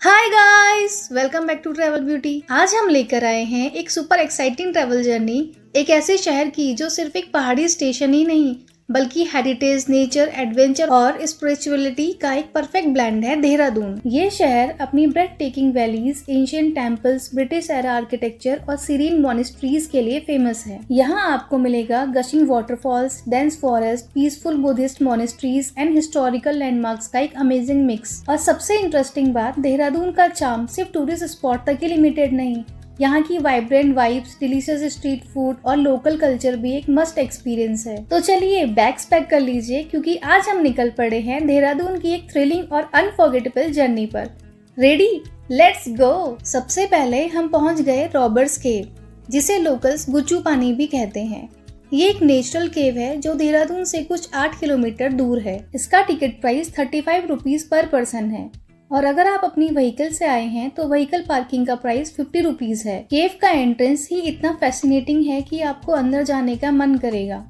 Hi guys, welcome back to Travel Beauty. आज हम लेकर आए हैं एक सुपर एक्साइटिंग ट्रैवल जर्नी एक ऐसे शहर की जो सिर्फ एक पहाड़ी स्टेशन ही नहीं बल्कि हेरिटेज, नेचर, एडवेंचर और स्पिरिचुअलिटी का एक परफेक्ट ब्लेंड है। देहरादून ये शहर अपनी breathtaking valleys, ancient temples, British era architecture और सीरीन मॉनेस्ट्रीज के लिए फेमस है। यहाँ आपको मिलेगा gushing waterfalls, dense forest, peaceful Buddhist monasteries and historical landmarks का एक अमेजिंग मिक्स। और सबसे इंटरेस्टिंग बात, देहरादून का चार्म सिर्फ टूरिस्ट स्पॉट तक ही लिमिटेड नहीं, यहाँ की vibrant vibes, delicious street food और लोकल कल्चर भी एक मस्ट एक्सपीरियंस है। तो चलिए बैग्स पैक कर लीजिए, क्योंकि आज हम निकल पड़े हैं देहरादून की एक थ्रिलिंग और अनफॉरगेटेबल जर्नी पर। रेडी? Let's go. सबसे पहले हम पहुंच गए रॉबर्ट्स केव, जिसे लोकल्स गुच्चू पानी भी कहते हैं। ये एक नेचुरल केव है जो देहरादून से कुछ 8 किलोमीटर दूर है। इसका ticket price 35 rupees per person है, और अगर आप अपनी व्हीकल से आए हैं तो व्हीकल पार्किंग का प्राइस 50 रुपीज है। केव का एंट्रेंस ही इतना फैसिनेटिंग है कि आपको अंदर जाने का मन करेगा।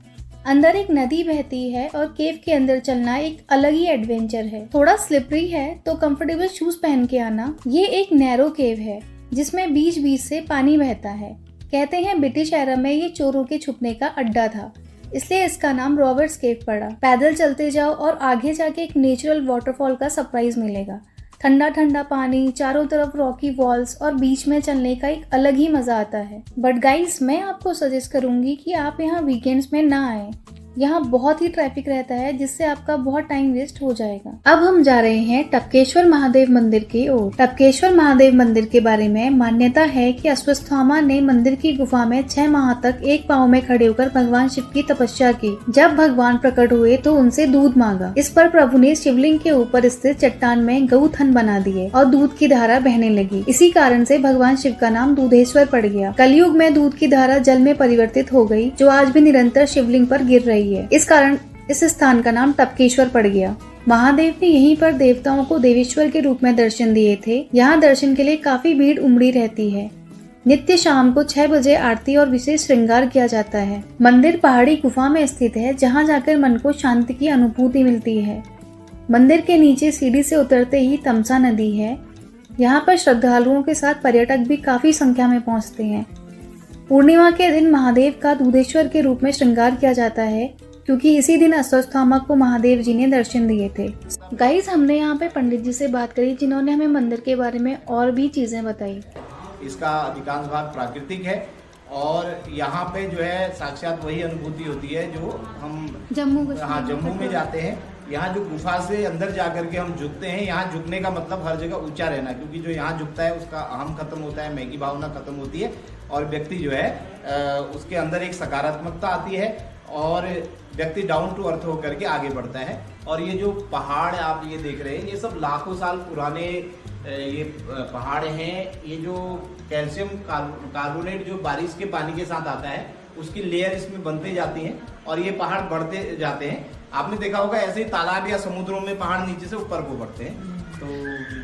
अंदर एक नदी बहती है और केव के अंदर चलना एक अलग ही एडवेंचर है। थोड़ा स्लिपरी है तो कंफर्टेबल शूज पहन के आना। ये एक नैरो केव है जिसमें बीच बीच से पानी बहता है। कहते हैं ब्रिटिश एरा में ये चोरों के छुपने का अड्डा था, इसलिए इसका नाम रॉबर्ट्स केव पड़ा। पैदल चलते जाओ और आगे जाके एक नेचुरल वाटरफॉल का सरप्राइज मिलेगा। ठंडा ठंडा पानी, चारों तरफ रॉकी वॉल्स और बीच में चलने का एक अलग ही मजा आता है। बट गाइस, मैं आपको सजेस्ट करूंगी कि आप यहाँ वीकेंड्स में ना आए। यहाँ बहुत ही ट्रैफिक रहता है, जिससे आपका बहुत टाइम वेस्ट हो जाएगा। अब हम जा रहे हैं टपकेश्वर महादेव मंदिर की ओर। टपकेश्वर महादेव मंदिर के बारे में मान्यता है कि अश्वत्थामा ने मंदिर की गुफा में 6 माह तक एक पांव में खड़े होकर भगवान शिव की तपस्या की। जब भगवान प्रकट हुए तो उनसे दूध मांगा। इस पर प्रभु ने शिवलिंग के ऊपर स्थित चट्टान में गौथन बना दिए और दूध की धारा बहने लगी। इसी कारण से भगवान शिव का नाम दूधेश्वर पड़ गया। कलयुग में दूध की धारा जल में परिवर्तित हो गई, जो आज भी निरंतर शिवलिंग पर गिर रही है। इस कारण इस स्थान का नाम टपकेश्वर पड़ गया। महादेव ने यहीं पर देवताओं को देवेश्वर के रूप में दर्शन दिए थे। यहाँ दर्शन के लिए काफी भीड़ उमड़ी रहती है। नित्य शाम को 6 बजे आरती और विशेष श्रृंगार किया जाता है। मंदिर पहाड़ी गुफा में स्थित है, जहाँ जाकर मन को शांति की अनुभूति मिलती है। मंदिर के नीचे सीढ़ी से उतरते ही तमसा नदी है। यहाँ पर श्रद्धालुओं के साथ पर्यटक भी काफी संख्या में पहुँचते हैं। पूर्णिमा के दिन महादेव का दूधेश्वर के रूप में श्रृंगार किया जाता है, क्योंकि इसी दिन अश्वत्थामा को महादेव जी ने दर्शन दिए थे। गाइस, हमने यहाँ पे पंडित जी से बात करी, जिन्होंने हमें मंदिर के बारे में और भी चीजें बताई। इसका अधिकांश भाग प्राकृतिक है और यहाँ पे जो है साक्षात वही अनुभूति होती है जो हम जम्मू में जाते हैं। यहाँ जो गुफा से अंदर जाकर के हम झुकते हैं, यहाँ झुकने का मतलब हर जगह ऊंचा रहना, क्योंकि जो यहाँ झुकता है उसका अहम खत्म होता है, मैं की भावना खत्म होती है और व्यक्ति जो है उसके अंदर एक सकारात्मकता आती है और व्यक्ति डाउन टू अर्थ होकर के आगे बढ़ता है। और ये जो पहाड़ आप ये देख रहे हैं, ये सब लाखों साल पुराने ये पहाड़ हैं। ये जो कैल्शियम कार्बोनेट जो बारिश के पानी के साथ आता है, उसकी लेयर इसमें बनते जाती हैं और ये पहाड़ बढ़ते जाते हैं। आपने देखा होगा ऐसे ही तालाब या समुद्रों में पहाड़ नीचे से ऊपर को बढ़ते हैं। तो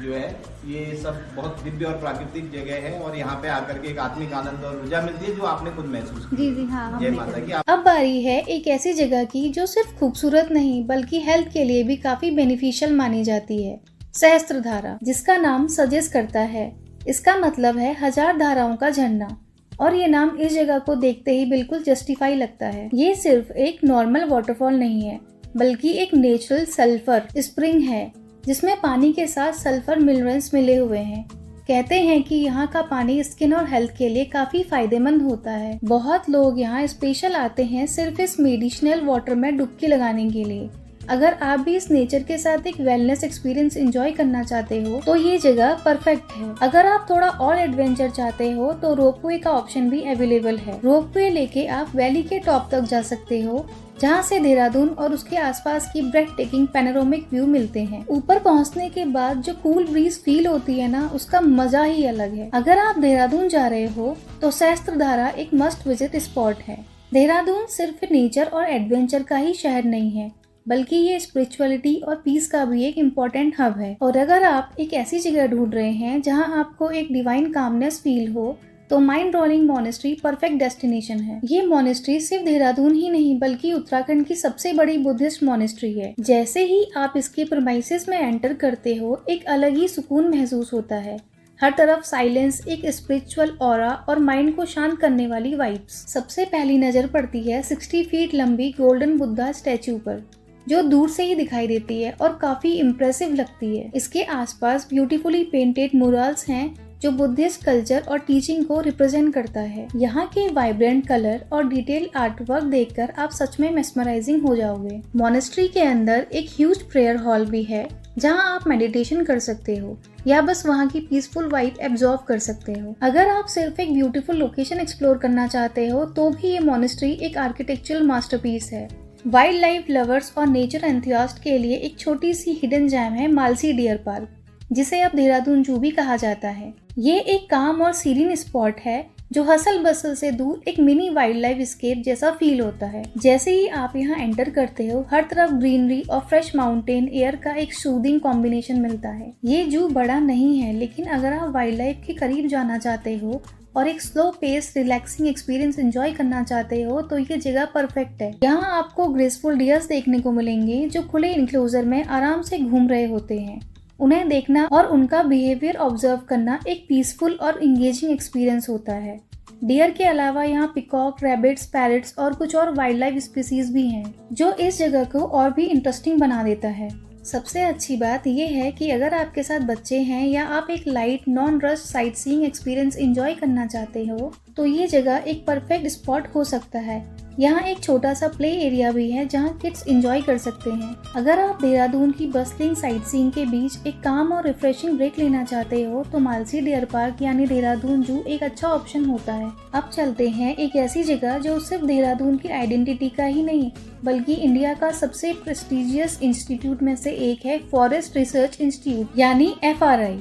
जो है ये सब बहुत दिव्य और प्राकृतिक जगह है और यहाँ पे आकर के एक आत्मिक आनंद और ऊर्जा मिलती है, जो आपने खुद महसूस की। जी हाँ, जय माता की। अब बारी है एक ऐसी जगह की जो सिर्फ खूबसूरत नहीं बल्कि हेल्थ के लिए भी काफी बेनिफिशियल मानी जाती है। सहस्त्रधारा, जिसका नाम सजेस्ट करता है, इसका मतलब है 1000 धाराओं का झरना। और ये नाम इस जगह को देखते ही बिल्कुल जस्टिफाई लगता है। ये सिर्फ एक नॉर्मल वाटरफॉल नहीं है, बल्कि एक नेचुरल सल्फर स्प्रिंग है, जिसमें पानी के साथ सल्फर मिनरल्स मिले हुए हैं। कहते हैं कि यहाँ का पानी स्किन और हेल्थ के लिए काफी फायदेमंद होता है। बहुत लोग यहाँ स्पेशल आते हैं सिर्फ इस मेडिसिनल वाटर में डुबकी लगाने के लिए। अगर आप भी इस नेचर के साथ एक वेलनेस एक्सपीरियंस एंजॉय करना चाहते हो तो ये जगह परफेक्ट है। अगर आप थोड़ा और एडवेंचर चाहते हो तो रोपवे का ऑप्शन भी अवेलेबल है। रोपवे लेके आप वैली के टॉप तक जा सकते हो, जहाँ से देहरादून और उसके आसपास की ब्रेथ टेकिंग पैनोरामिक व्यू मिलते हैं। ऊपर पहुँचने के बाद जो कूल ब्रीज फील होती है ना, उसका मजा ही अलग है। अगर आप देहरादून जा रहे हो तो सहस्त्रधारा एक मस्ट विजिट स्पॉट है। देहरादून सिर्फ नेचर और एडवेंचर का ही शहर नहीं है, बल्कि ये स्पिरिचुअलिटी और पीस का भी एक इम्पोर्टेंट हब है। और अगर आप एक ऐसी जगह ढूंढ रहे हैं जहां आपको एक डिवाइन कामनेस फील हो, तो mind rolling monastery perfect destination है। ये मोनेस्ट्री सिर्फ देहरादून ही नहीं बल्कि उत्तराखंड की सबसे बड़ी बुद्धिस्ट मोनेस्ट्री है। जैसे ही आप इसके प्रीमाइसेस में एंटर करते हो, एक अलग ही सुकून महसूस होता है। हर तरफ साइलेंस, एक स्पिरिचुअल ऑरा और माइंड को शांत करने वाली वाइब्स। सबसे पहली नजर पड़ती है 60 फीट लंबी गोल्डन बुद्धा स्टैचू पर, जो दूर से ही दिखाई देती है और काफी इम्प्रेसिव लगती है। इसके आसपास ब्यूटीफुली पेंटेड मुरल्स हैं जो बुद्धिस्ट कल्चर और टीचिंग को रिप्रेजेंट करता है। यहाँ के वाइब्रेंट कलर और डिटेल आर्टवर्क देखकर आप सच में मेस्मराइजिंग हो जाओगे। मोनेस्ट्री के अंदर एक ह्यूज प्रेयर हॉल भी है जहाँ आप मेडिटेशन कर सकते हो या बस वहाँ की पीसफुल वाइब एब्जॉर्ब कर सकते हो। अगर आप सिर्फ एक ब्यूटीफुल लोकेशन एक्सप्लोर करना चाहते हो तो भी ये मोनेस्ट्री एक आर्किटेक्चरल मास्टरपीस है। वाइल्ड लाइफ लवर्स और नेचर एंथुसियास्ट के लिए एक छोटी सी हिडन जैम है मालसी डियर पार्क, जिसे अब देहरादून जू भी कहा जाता है। ये एक काम और सीरीन स्पॉट है जो हसल बसल से दूर एक मिनी वाइल्ड लाइफ स्केप जैसा फील होता है। जैसे ही आप यहाँ एंटर करते हो, हर तरफ ग्रीनरी और फ्रेश माउंटेन एयर का एक सूदिंग कॉम्बिनेशन मिलता है। ये जू बड़ा नहीं है, लेकिन अगर आप वाइल्ड लाइफ के करीब जाना चाहते हो और एक slow pace relaxing experience enjoy करना चाहते हो तो ये जगह परफेक्ट है। यहाँ आपको ग्रेसफुल डियर्स देखने को मिलेंगे जो खुले इंक्लोजर में आराम से घूम रहे होते हैं। उन्हें देखना और उनका बिहेवियर ऑब्जर्व करना एक पीसफुल और इंगेजिंग एक्सपीरियंस होता है। डियर के अलावा यहाँ पिकॉक, रैबिट्स, पैरट्स और कुछ और वाइल्ड लाइफ स्पीसीज भी हैं, जो इस जगह को और भी इंटरेस्टिंग बना देता है। सबसे अच्छी बात यह है कि अगर आपके साथ बच्चे हैं या आप एक light non rush sight seeing experience enjoy करना चाहते हो तो ये जगह एक परफेक्ट स्पॉट हो सकता है। यहाँ एक छोटा सा प्ले एरिया भी है जहाँ किड्स एंजॉय कर सकते हैं। अगर आप देहरादून की बस्लिंग साइट सीइंग के बीच एक काम और रिफ्रेशिंग ब्रेक लेना चाहते हो तो मालसी डियर पार्क यानी देहरादून जू एक अच्छा ऑप्शन होता है। अब चलते हैं एक ऐसी जगह जो सिर्फ देहरादून की आइडेंटिटी का ही नहीं बल्कि इंडिया का सबसे प्रेस्टिजियस इंस्टीट्यूट में से एक है, फॉरेस्ट रिसर्च इंस्टीट्यूट यानी FRI।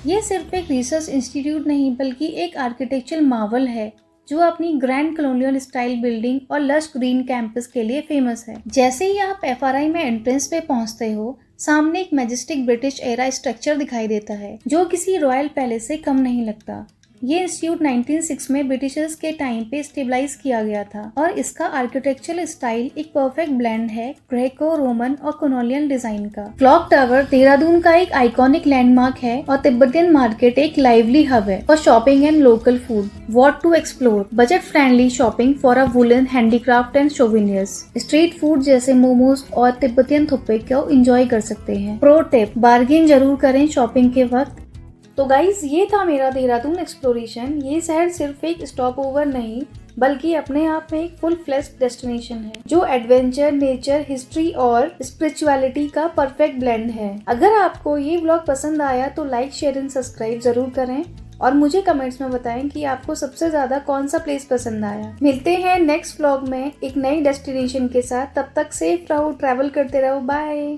ये सिर्फ एक रिसर्च इंस्टीट्यूट नहीं बल्कि एक आर्किटेक्चरल मार्वल है जो अपनी ग्रैंड कॉलोनियल स्टाइल बिल्डिंग और लश ग्रीन कैंपस के लिए फेमस है। जैसे ही आप FRI में एंट्रेंस पे पहुंचते हो, सामने एक मैजेस्टिक ब्रिटिश एरा स्ट्रक्चर दिखाई देता है जो किसी रॉयल पैलेस से कम नहीं लगता। ये इंस्टीट्यूट 1906 में ब्रिटिशर्स के टाइम पे स्टेबलाइज किया गया था और इसका आर्किटेक्चरल स्टाइल एक परफेक्ट ब्लेंड है ग्रेको रोमन और कॉलोनियल डिजाइन का। क्लॉक टावर देहरादून का एक आइकॉनिक लैंडमार्क है और तिब्बतियन मार्केट एक लाइवली हब है for shopping and local food. What to explore, budget friendly shopping for a woollen handicraft and souvenirs. Street food जैसे मोमोज और तिब्बतियन थुप्पे को एंजॉय कर सकते हैं। प्रो टिप, बार्गेन जरूर करें शॉपिंग के वक्त। तो गाइज, ये था मेरा देहरादून एक्सप्लोरेशन। ये शहर सिर्फ एक स्टॉप ओवर नहीं बल्कि अपने आप में एक फुल फ्लेश्ड डेस्टिनेशन है जो एडवेंचर, नेचर, हिस्ट्री और स्पिरिचुअलिटी का परफेक्ट ब्लेंड है। अगर आपको ये व्लॉग पसंद आया तो लाइक, शेयर एंड सब्सक्राइब जरूर करें और मुझे कमेंट्स में बताएं कि आपको सबसे ज्यादा कौन सा प्लेस पसंद आया। मिलते हैं नेक्स्ट व्लॉग में एक नई डेस्टिनेशन के साथ। तब तक सेफ रहो, ट्रैवल करते रहो। बाय।